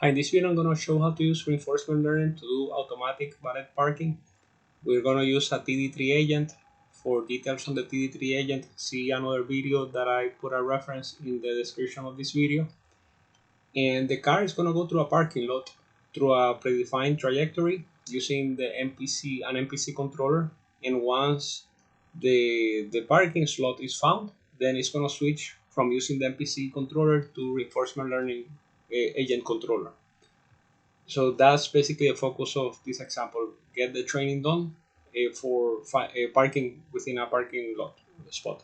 Hi, in this video I'm going to show how to use reinforcement learning to do automatic valet parking. We're going to use a TD3 agent. For details on the TD3 agent, see another video that I put a reference in the description of this video. And the car is going to go through a parking lot through a predefined trajectory using the an MPC controller. And once the parking slot is found, then it's going to switch from using the MPC controller to reinforcement learning agent controller. So that's basically the focus of this example. Get the training done for parking within a parking lot spot.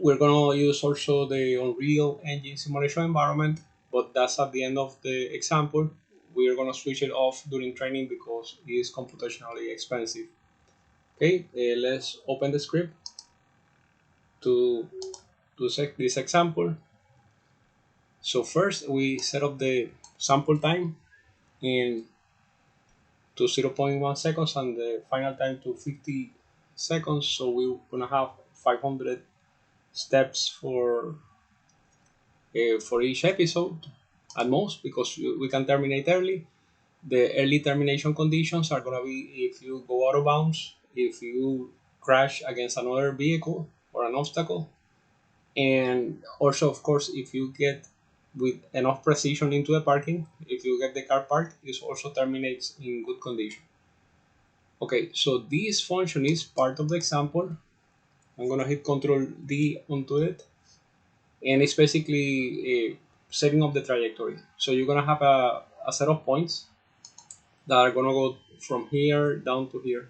We're going to use also the Unreal Engine simulation environment, but that's at the end of the example. We're going to switch it off during training because it is computationally expensive. Okay, let's open the script to set this example. So first we set up the sample time in to 0.1 seconds and the final time to 50 seconds. So we're gonna have 500 steps for each episode at most, because we can terminate early. The early termination conditions are gonna be if you go out of bounds, if you crash against another vehicle or an obstacle, and also of course if you get with enough precision into the parking. If you get the car parked, it also terminates in good condition. Okay, so this function is part of the example. I'm gonna hit Control D onto it, and it's basically setting up the trajectory. So you're gonna have a set of points that are gonna go from here down to here.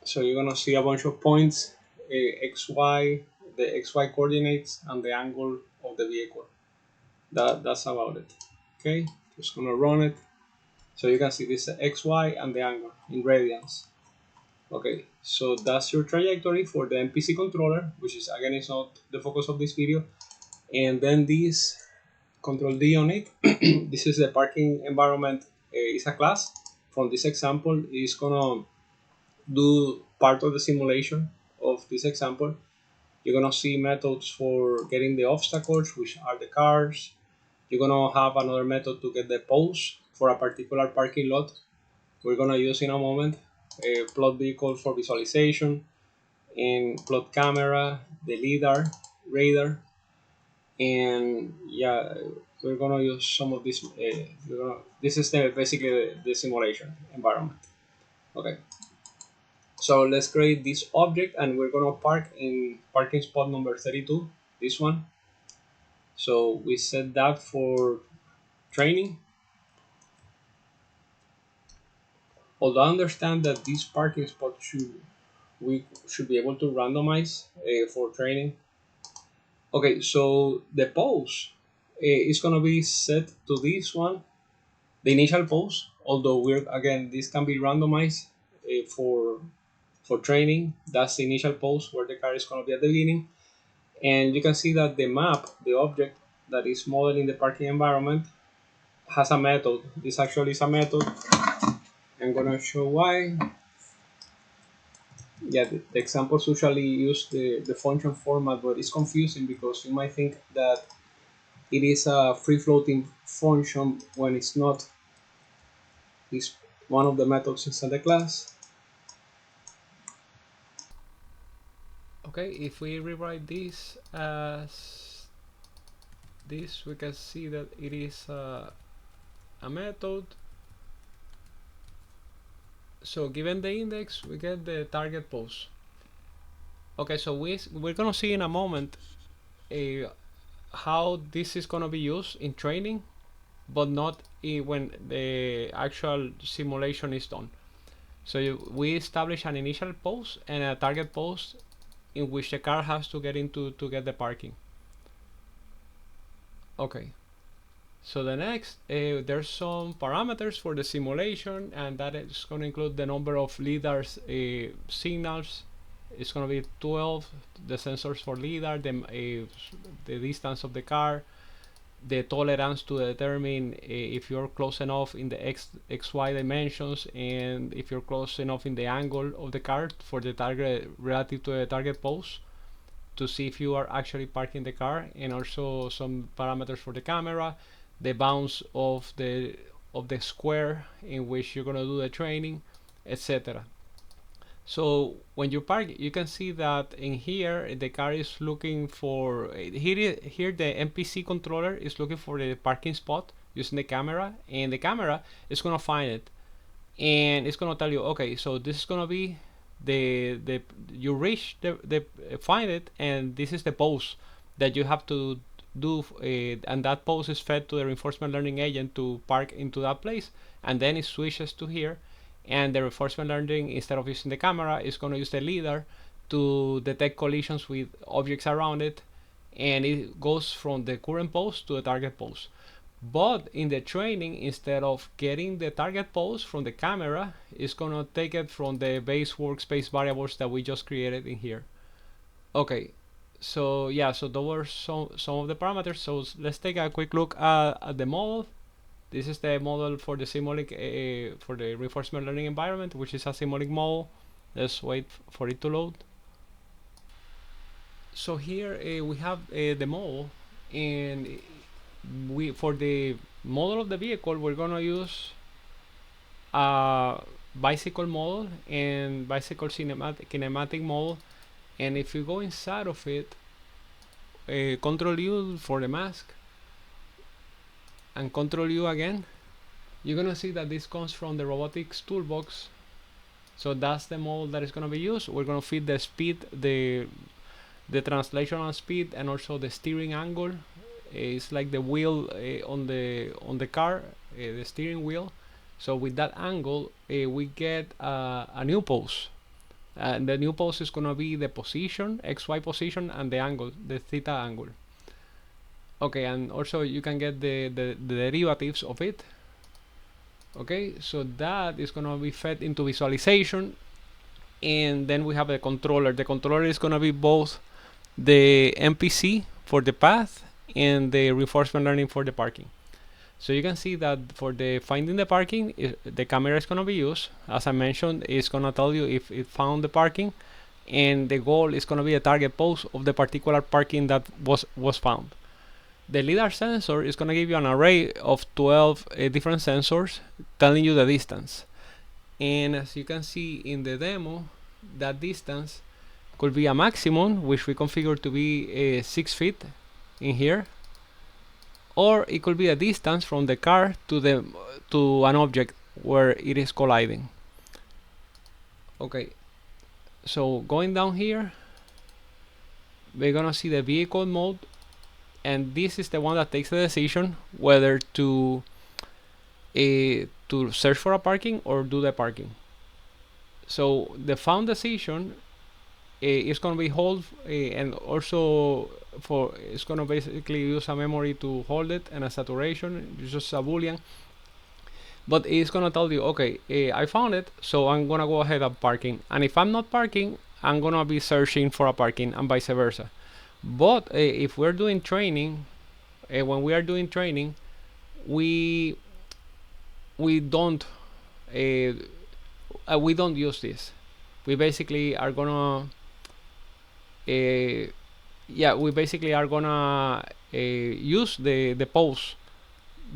So you're gonna see a bunch of points, XY, the XY coordinates, and the angle of the vehicle. That's about it. Okay, just gonna run it. So you can see this XY and the angle in radians. Okay, so that's your trajectory for the MPC controller, which is again is not the focus of this video. And then this Control D on it. This is the parking environment. It's a class. From this example, it's gonna do part of the simulation of this example. You're gonna see methods for getting the obstacles, which are the cars. You're gonna have another method to get the post for a particular parking lot. We're gonna use in a moment a plot vehicle for visualization, and plot camera, the lidar, radar, and yeah, we're gonna use some of this. This is basically the simulation environment. Okay, so let's create this object, and we're gonna park in parking spot number 32. This one. So we set that for training. Although I understand that this parking spot we should be able to randomize for training. Okay, so the pose is gonna be set to this one, the initial pose. Although this can be randomized for training. That's the initial pose where the car is gonna be at the beginning, and you can see that the map, the object that is modeling the parking environment, has a method. This actually is a method. I'm gonna show why. Yeah, the examples usually use the function format, but it's confusing because you might think that it is a free floating function when it's not. It's one of the methods inside the class. Okay, if we rewrite this as this, we can see that it is a method. So given the index, we get the target pose. Okay, so we're gonna see in a moment how this is gonna be used in training, but not when the actual simulation is done. So we establish an initial pose and a target pose in which the car has to get into to get the parking. Okay. So the next, there's some parameters for the simulation, and that is going to include the number of lidar signals. It's going to be 12, the sensors for lidar, the distance of the car, the tolerance to determine if you're close enough in the XY dimensions, and if you're close enough in the angle of the car for the target relative to the target pose. to see if you are actually parking the car, and also some parameters for the camera, the bounds of the square in which you're gonna do the training, etc. So when you park, you can see that in here the car is looking for here the MPC controller is looking for the parking spot using the camera, and the camera is gonna find it, and it's gonna tell you, okay, so this is gonna be the you reach the find it, and this is the pose that you have to do, and that pose is fed to the reinforcement learning agent to park into that place, and then it switches to here, and the reinforcement learning, instead of using the camera, is going to use the lidar to detect collisions with objects around it, and it goes from the current pose to the target pose. But in the training, instead of getting the target pose from the camera, it's gonna take it from the base workspace variables that we just created in here. Okay, so yeah, so those were some of the parameters. So let's take a quick look at the model. This is the model for the Simulink, for the reinforcement learning environment, which is a Simulink model. Let's wait for it to load. So here we have the model, and for the model of the vehicle, we're gonna use a bicycle model and bicycle kinematic model. And if you go inside of it, Control U for the mask, and Control U again, you're gonna see that this comes from the robotics toolbox. So that's the model that is gonna be used. We're gonna feed the speed, the translational speed, and also the steering angle. It's like the wheel on the car, the steering wheel. So with that angle, we get a new pose, and the new pose is gonna be the position, XY position, and the angle, the theta angle. Okay, and also you can get the derivatives of it. Okay, so that is gonna be fed into visualization, and then we have the controller. The controller is gonna be both the MPC for the path and the reinforcement learning for the parking. So you can see that for the finding the parking, the camera is going to be used. As I mentioned, it's going to tell you if it found the parking, and the goal is going to be a target pose of the particular parking that was found. The lidar sensor is going to give you an array of 12 different sensors telling you the distance. And as you can see in the demo, that distance could be a maximum, which we configure to be 6 feet in here, or it could be a distance from the car to an object where it is colliding. Okay, so going down here, we're gonna see the vehicle mode, and this is the one that takes the decision whether to search for a parking or do the parking. So the found decision is going to be hold, and also it's going to basically use a memory to hold it, and a saturation, just a boolean. But it's going to tell you, okay, I found it, so I'm going to go ahead and parking. And if I'm not parking, I'm going to be searching for a parking, and vice versa. But if we're doing training, when we are doing training, we don't use this. We basically are gonna we basically are gonna use the pose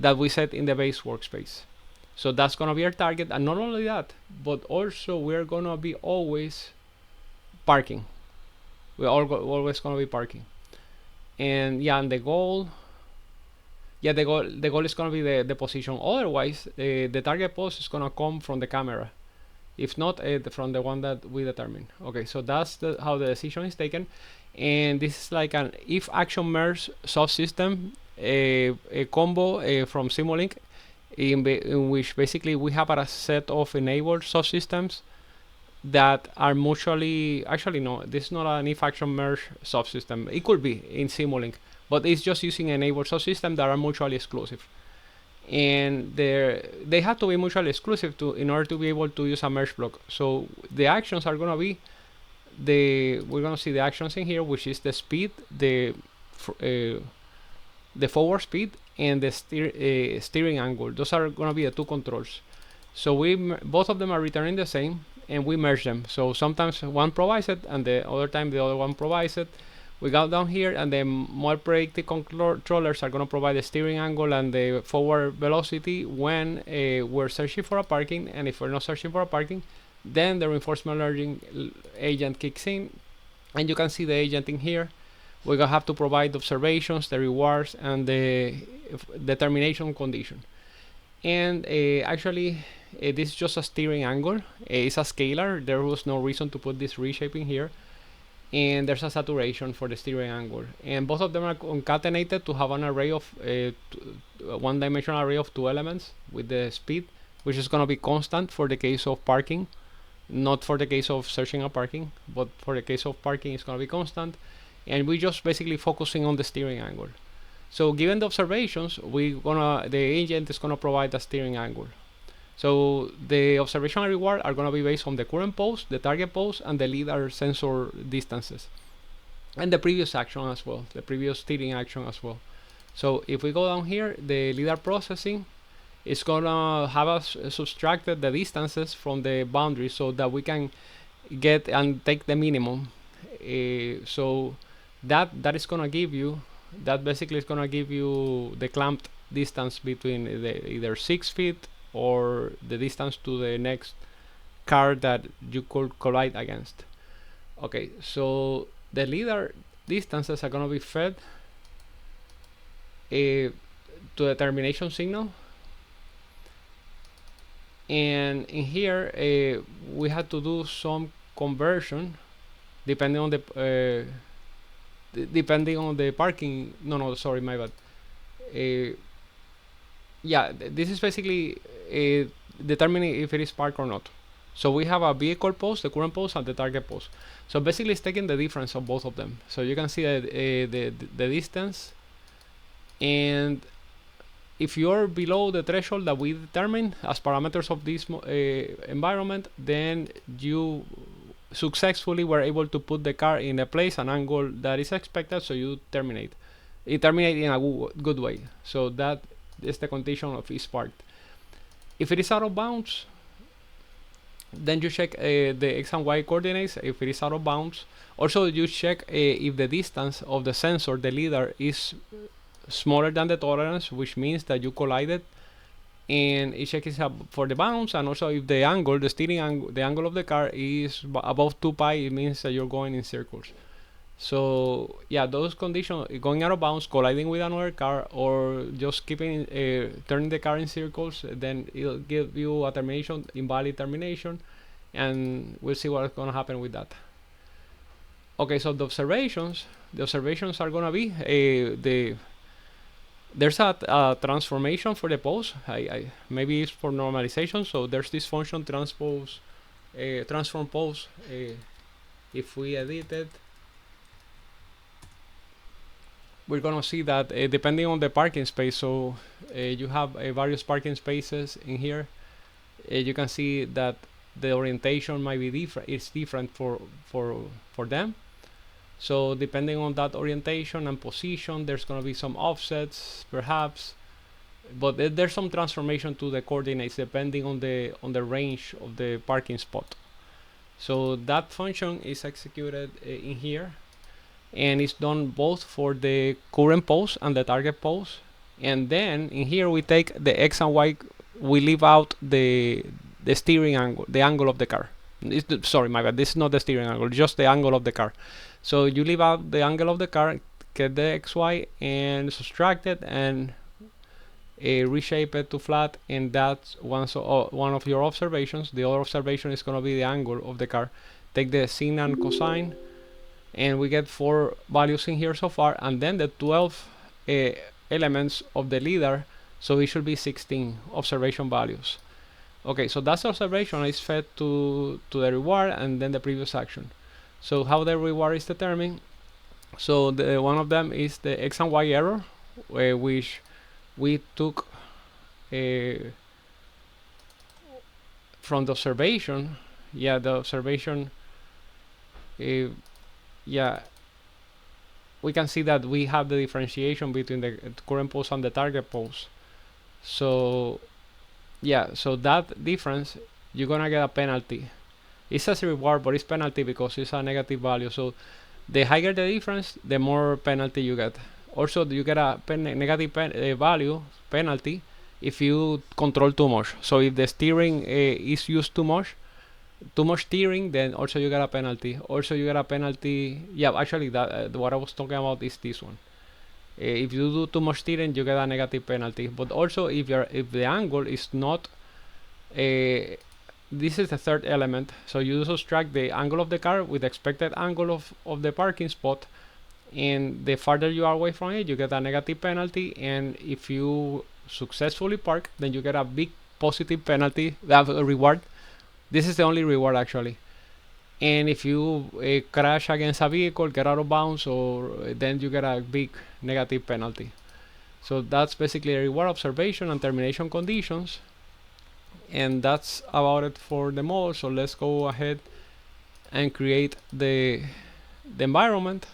that we set in the base workspace. So that's gonna be our target, and not only that, but also we're gonna be always parking. We're always gonna be parking. And yeah, and the goal is gonna be the position. Otherwise, the target pose is gonna come from the camera, if not from the one that we determine. Okay, so that's how the decision is taken. And this is like an if action merge subsystem, a combo from Simulink, in which basically we have a set of enabled subsystems that are mutually, actually no, this is not an if action merge subsystem. It could be in Simulink, but it's just using enabled subsystems that are mutually exclusive. And they have to be mutually exclusive in order to be able to use a merge block. So the actions are gonna be we're gonna see the actions in here, which is the speed, the forward speed, and the steering angle. Those are gonna be the two controls. So both of them are returning the same, and we merge them. So sometimes one provides it, and the other time the other one provides it. We go down here, and the more predictive controllers are going to provide the steering angle and the forward velocity when we're searching for a parking. And if we're not searching for a parking, then the reinforcement learning agent kicks in, and you can see the agent in here. We're going to have to provide the observations, the rewards, and the determination condition. And actually, this is just a steering angle. It's a scalar. There was no reason to put this reshaping here. And there's a saturation for the steering angle, and both of them are concatenated to have an array of one-dimensional array of 2 elements with the speed, which is going to be constant for the case of parking, not for the case of searching a parking, but for the case of parking it's going to be constant. And we're just basically focusing on the steering angle. So given the observations, the agent is gonna provide a steering angle. So the observation and reward are gonna be based on the current pose, the target pose, and the LiDAR sensor distances, and the previous action as well, the previous steering action as well. So if we go down here, the LiDAR processing is gonna have us subtracted the distances from the boundary so that we can get and take the minimum. So that is gonna give you, that basically is gonna give you the clamped distance between either 6 feet or the distance to the next car that you could collide against. Okay, so the LiDAR distances are gonna be fed to the termination signal, and in here we had to do some conversion depending on the parking. No, sorry, my bad. Yeah, this is basically determining if it is parked or not. So we have a vehicle pose, the current pose, and the target pose. So basically it's taking the difference of both of them. So you can see that the distance, and if you're below the threshold that we determine as parameters of this environment, then you successfully were able to put the car in a place, an angle that is expected, so you terminate. It terminates in a good way. So that is the condition of is parked. If it is out of bounds, then you check the x and y coordinates. If it is out of bounds, also you check if the distance of the sensor, the LiDAR, is smaller than the tolerance, which means that you collided, and it checks for the bounds, and also if the angle, the steering angle, the angle of the car is above 2 pi, it means that you're going in circles. So yeah, those conditions, going out of bounds, colliding with another car, or just keeping turning the car in circles, then it'll give you a termination, invalid termination, and we'll see what's going to happen with that. Okay, so the observations are going to be there's a transformation for the pose. Maybe it's for normalization. So there's this function transform pose. If we edit it, we're gonna see that depending on the parking space. So you have various parking spaces in here. You can see that the orientation might be different. It's different for them. So depending on that orientation and position, there's going to be some offsets perhaps, but there's some transformation to the coordinates depending on the range of the parking spot. So that function is executed in here, and it's done both for the current pose and the target pose. And then in here we take the x and y, we leave out the steering angle, the angle of the car. Sorry, my bad, this is not the steering angle, just the angle of the car. So you leave out the angle of the car, get the xy, and subtract it, and reshape it to flat, and that's one of your observations. The other observation is going to be the angle of the car. Take the sine and cosine, and we get 4 values in here so far, and then the 12 elements of the LiDAR, so it should be 16 observation values. Okay, so that observation is fed to the reward and then the previous action. So how the reward is determined? So one of them is the x and y error, which we took from the observation. Yeah, the observation. Yeah, we can see that we have the differentiation between the current pose and the target pose. So yeah, so that difference, you're gonna get a penalty. It says reward, but it's penalty because it's a negative value. So The higher the difference, the more penalty you get. Also, you get a negative value penalty if you control too much. So if the steering is used too much steering, then also you get a penalty. Also, you get a penalty. Yeah, actually, that what I was talking about is this one. If you do too much steering, you get a negative penalty. But also, if the angle is not this is the third element. So you subtract the angle of the car with the expected angle of the parking spot, and the farther you are away from it, you get a negative penalty. And if you successfully park, then you get a big positive penalty, a reward. This is the only reward actually. And if you crash against a vehicle, get out of bounds, or then you get a big negative penalty. So that's basically a reward, observation, and termination conditions. And that's about it for the model. So let's go ahead and create the environment.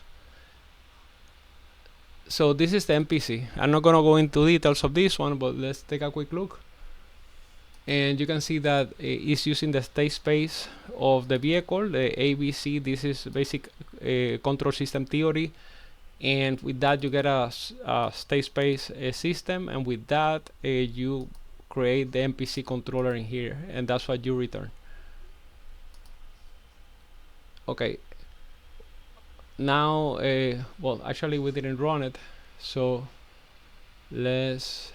So this is the MPC. I'm not gonna go into details of this one, but let's take a quick look. And you can see that it's using the state space of the vehicle, the ABC. This is basic control system theory. And with that you get a state space system, and with that you create the MPC controller in here, and that's what you return. Okay, now well, actually we didn't run it, so let's,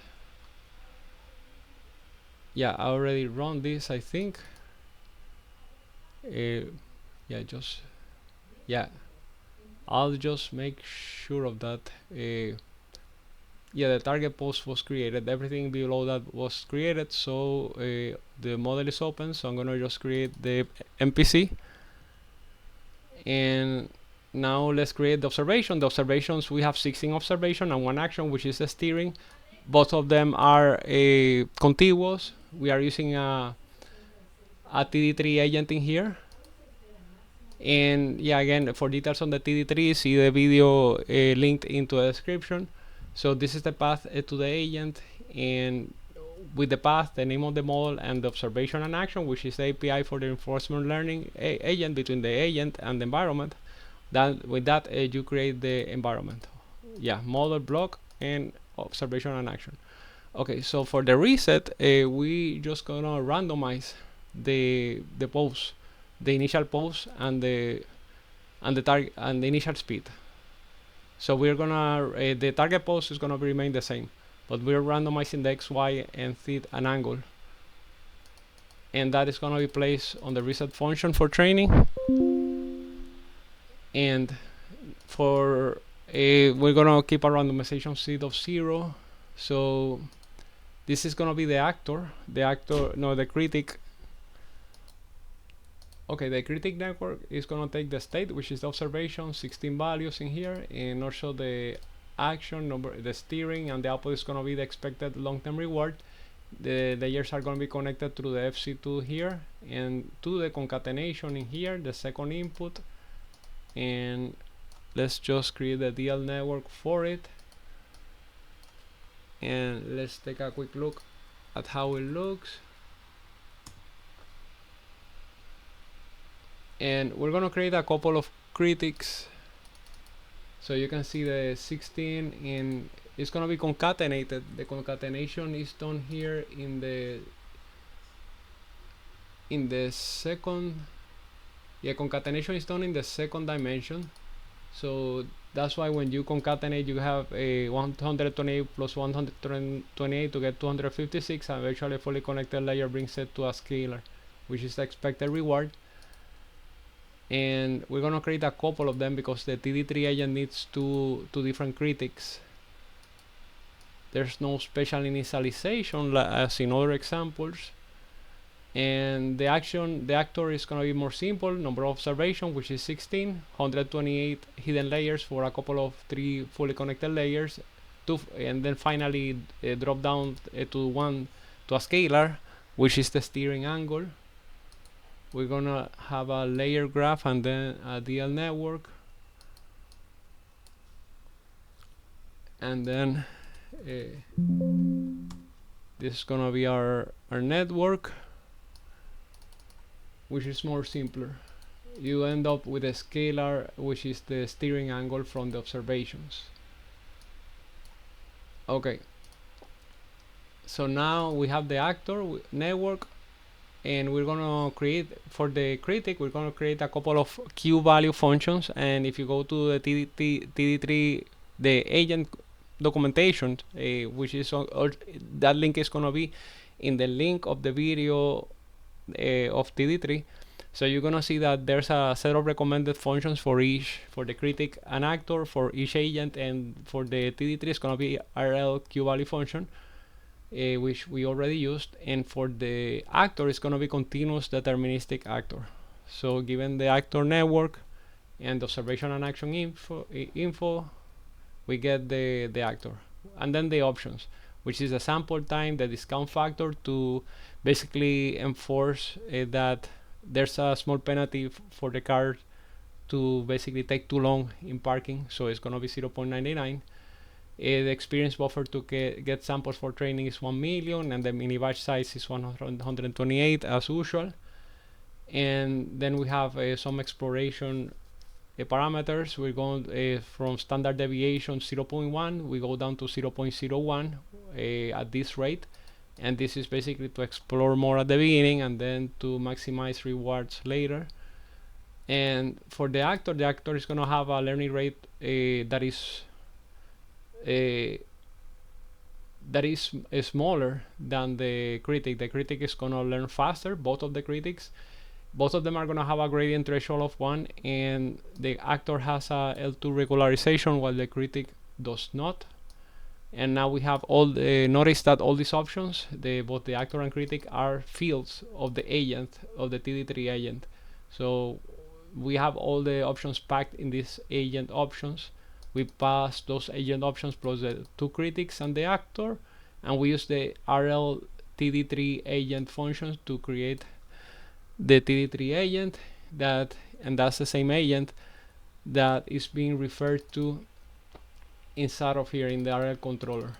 yeah, I already run this, I think. Yeah, just, yeah, I'll just make sure of that. Yeah, the target post was created, everything below that was created, so the model is open. So I'm gonna just create the MPC, and now let's create the observation. The observations, we have 16 observation and one action, which is the steering. Both of them are contiguous. We are using a TD3 agent in here. And yeah, again, for details on the TD3, see the video linked into the description. So this is the path to the agent, and with the path, the name of the model, and the observation and action, which is the API for the reinforcement learning agent between the agent and the environment. That with that you create the environment. Yeah, model, block, and observation and action. Okay, so for the reset, we just gonna randomize the pose, the initial pose, and the target and the initial speed. So we're gonna the target pose is gonna remain the same, but we're randomizing the x, y, and theta and angle, and that is gonna be placed on the reset function for training. And for we're gonna keep a randomization seed of 0. So this is gonna be the actor, the critic. Okay, the critic network is gonna take the state, which is the observation, 16 values in here, and also the action number, the steering, and the output is gonna be the expected long-term reward. The layers are gonna be connected through the FC2 here, and to the concatenation in here, the second input. And let's just create the DL network for it, and let's take a quick look at how it looks. And we're gonna create a couple of critics, so you can see the 16, and it's gonna be concatenated. The concatenation is done here in the second, yeah, concatenation is done in the second dimension. So that's why when you concatenate, you have a 128 plus 128 to get 256, and eventually a fully connected layer brings it to a scalar, which is the expected reward. And we're gonna create a couple of them because the TD3 agent needs two different critics. There's no special initialization as in other examples. And the actor is gonna be more simple, number of observation, which is 16, 128 hidden layers for a couple of 3 fully connected layers, and then finally drop down to a scalar, which is the steering angle. We're gonna have a layer graph and then a DL network, and then this is gonna be our network, which is more simpler. you end up with a scalar, which is the steering angle from the observations. Okay, so now we have the actor network, and we're gonna create, for the critic, we're gonna create a couple of Q value functions. And if you go to the TD3, the agent documentation, which is that link is gonna be in the link of the video of TD3. So you're gonna see that there's a set of recommended functions for each, for the critic and actor, for each agent, and for the TD3 it's gonna be RL Q value function, which we already used, and for the actor it's gonna be continuous deterministic actor. So given the actor network and the observation and action info, we get the actor, and then the options, which is the sample time, the discount factor, to basically enforce that there's a small penalty for the car to basically take too long in parking, so it's gonna be 0.99. The experience buffer to get samples for training is 1 million, and the mini batch size is 128 as usual. And then we have some exploration parameters. We're going from standard deviation 0.1, we go down to 0.01 at this rate, and this is basically to explore more at the beginning and then to maximize rewards later. And for the actor is going to have a learning rate that is smaller than the critic. The critic is going to learn faster, both of the critics. Both of them are going to have a gradient threshold of 1, and the actor has a L2 regularization while the critic does not. And now we have all notice that all these options, both the actor and critic, are fields of the agent, of the TD3 agent. So we have all the options packed in these agent options. We pass those agent options plus the 2 critics and the actor, and we use the RL TD3 agent functions to create the TD3 agent, and that's the same agent that is being referred to inside of here in the RL controller.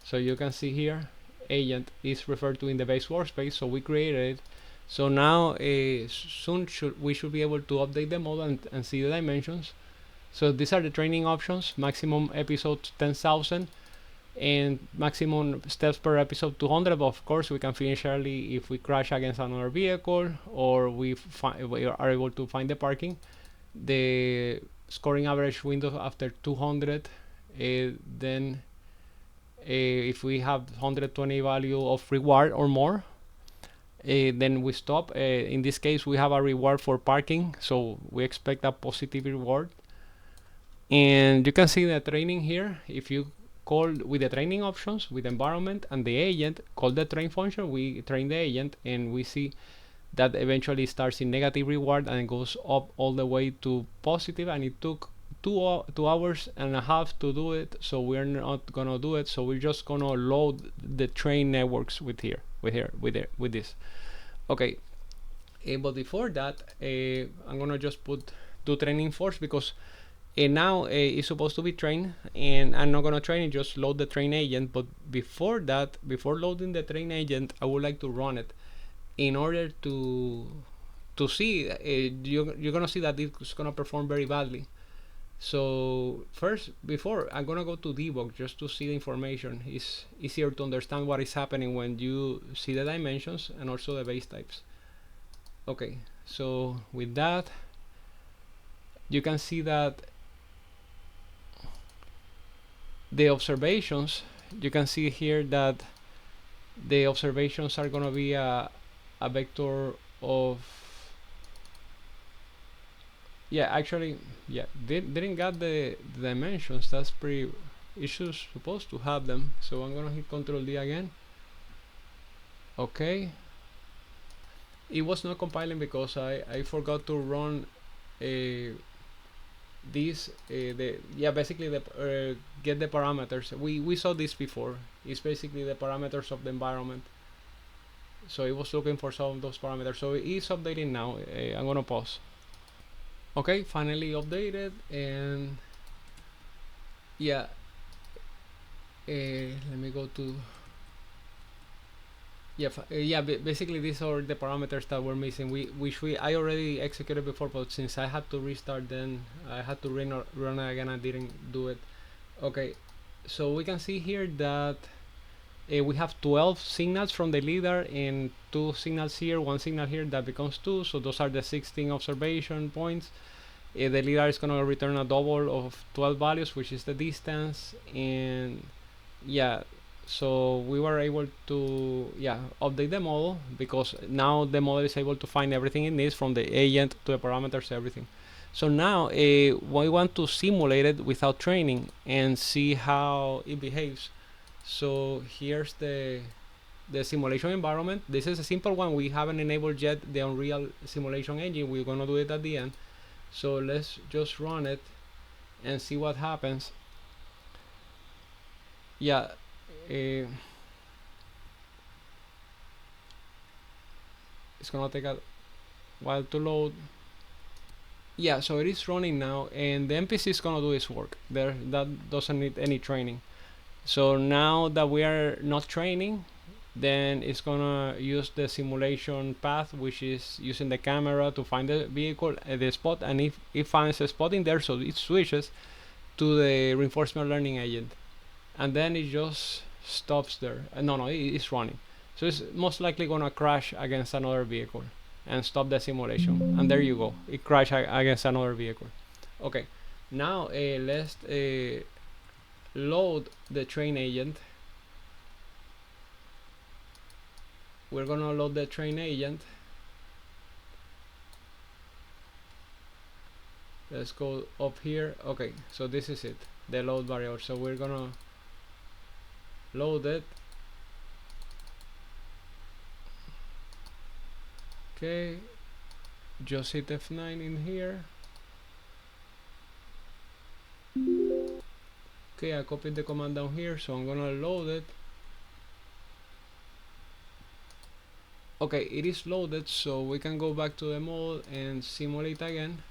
So you can see here agent is referred to in the base workspace, so we created it. So now soon we should be able to update the model and see the dimensions. So these are the training options: maximum episodes 10,000 and maximum steps per episode 200. But of course we can finish early if we crash against another vehicle, or we are able to find the parking. The scoring average window after 200, then if we have 120 value of reward or more, then we stop. In this case we have a reward for parking, so we expect a positive reward. And you can see the training here. If you call with the training options, with environment and the agent, call the train function, we train the agent, and we see that eventually starts in negative reward and goes up all the way to positive, and it took 2 hours and a half to do it, so we're not gonna do it. So we're just gonna load the train networks with this. Okay, but before that, I'm gonna just do training first, because now it's supposed to be trained, and I'm not gonna train it, just load the train agent. But before that, before loading the train agent, I would like to run it in order to see. You're gonna see that it's gonna perform very badly. So first, before, I'm gonna go to debug just to see the information. It's easier to understand what is happening when you see the dimensions and also the base types. Okay, so with that, you can see that the observations, you can see here that the observations are gonna be a vector of, actually, didn't get the dimensions. That's pretty, it's supposed to have them. So I'm gonna hit Control D again. Okay, it was not compiling because I forgot to run this basically get the parameters. We saw this before. It's basically the parameters of the environment, so it was looking for some of those parameters. So it is updating now. I'm gonna pause. Okay, finally updated, and let me go to Yeah, basically these are the parameters that we're missing. I already executed before, but since I had to restart, then I had to run it again. I didn't do it. Okay, so we can see here that we have 12 signals from the leader and 2 signals here, 1 signal here. That becomes 2. So those are the 16 observation points. The leader is gonna return a double of 12 values, which is the distance. And yeah, so we were able to update the model, because now the model is able to find everything it needs, from the agent to the parameters, everything. So now we want to simulate it without training and see how it behaves. So here's the simulation environment. This is a simple one. We haven't enabled yet the Unreal simulation engine. We're gonna do it at the end. So let's just run it and see what happens. Yeah, uh, it's gonna take a while to load. Yeah, so it is running now, and the NPC is gonna do its work. That doesn't need any training. So now that we are not training, then it's gonna use the simulation path, which is using the camera to find the vehicle at the spot, and if it finds a spot in there, so it switches to the reinforcement learning agent, and then it just stops there. No, it's running. So it's most likely gonna crash against another vehicle and stop the simulation. And there you go, it crashed against another vehicle. Okay, now let's load the train agent. We're gonna load the train agent. Let's go up here. Okay, so this is it, the load variable. So we're gonna load it. Okay, just hit F9 in here. Okay, I copied the command down here, so I'm gonna load it. Okay, it is loaded, so we can go back to the model and simulate again.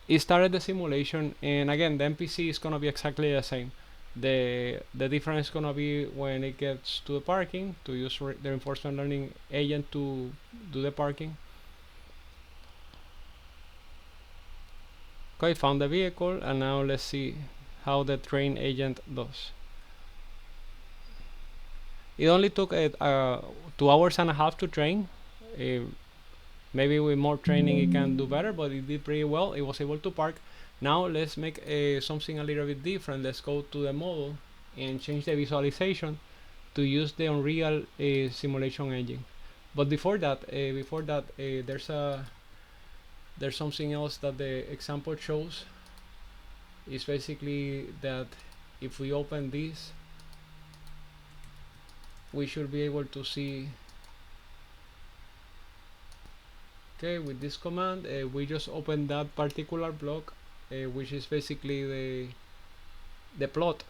It started the simulation, and again the NPC is gonna be exactly the same. The difference is gonna be when it gets to the parking, to use the reinforcement learning agent to do the parking. Okay, found the vehicle, and now let's see how the train agent does. It only took 2 hours and a half to train. Maybe with more training it can do better, but it did pretty well. It was able to park. Now let's make something a little bit different. Let's go to the model and change the visualization to use the Unreal simulation engine. But before that, there's something else that the example shows. It's basically that if we open this, we should be able to see. Okay, with this command, we just open that particular block, which is basically the plot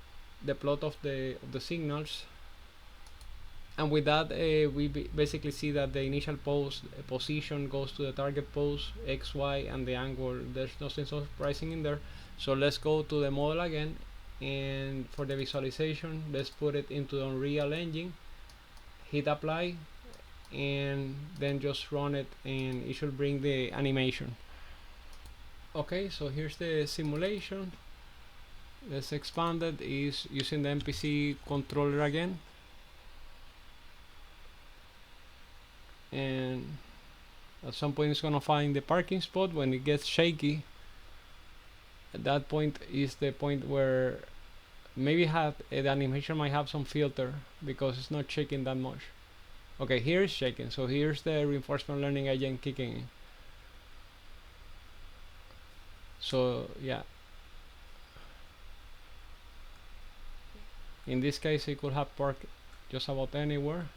of the signals. And with that, we basically see that the initial pose position goes to the target pose, X, Y, and the angle. There's nothing surprising in there. So let's go to the model again, and for the visualization, let's put it into the Unreal Engine, hit apply, and then just run it, and it should bring the animation. Okay, so here's the simulation. Let's expand it. Is using the NPC controller again, and at some point it's gonna find the parking spot. When it gets shaky, at that point is the point where maybe the animation might have some filter, because it's not shaking that much. Okay, here it's shaking, so here's the reinforcement learning agent kicking in. So yeah, in this case it could have parked just about anywhere,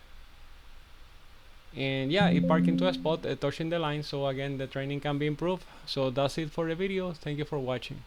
and yeah, it parked into a spot touching the line. So again, the training can be improved. So that's it for the video. Thank you for watching.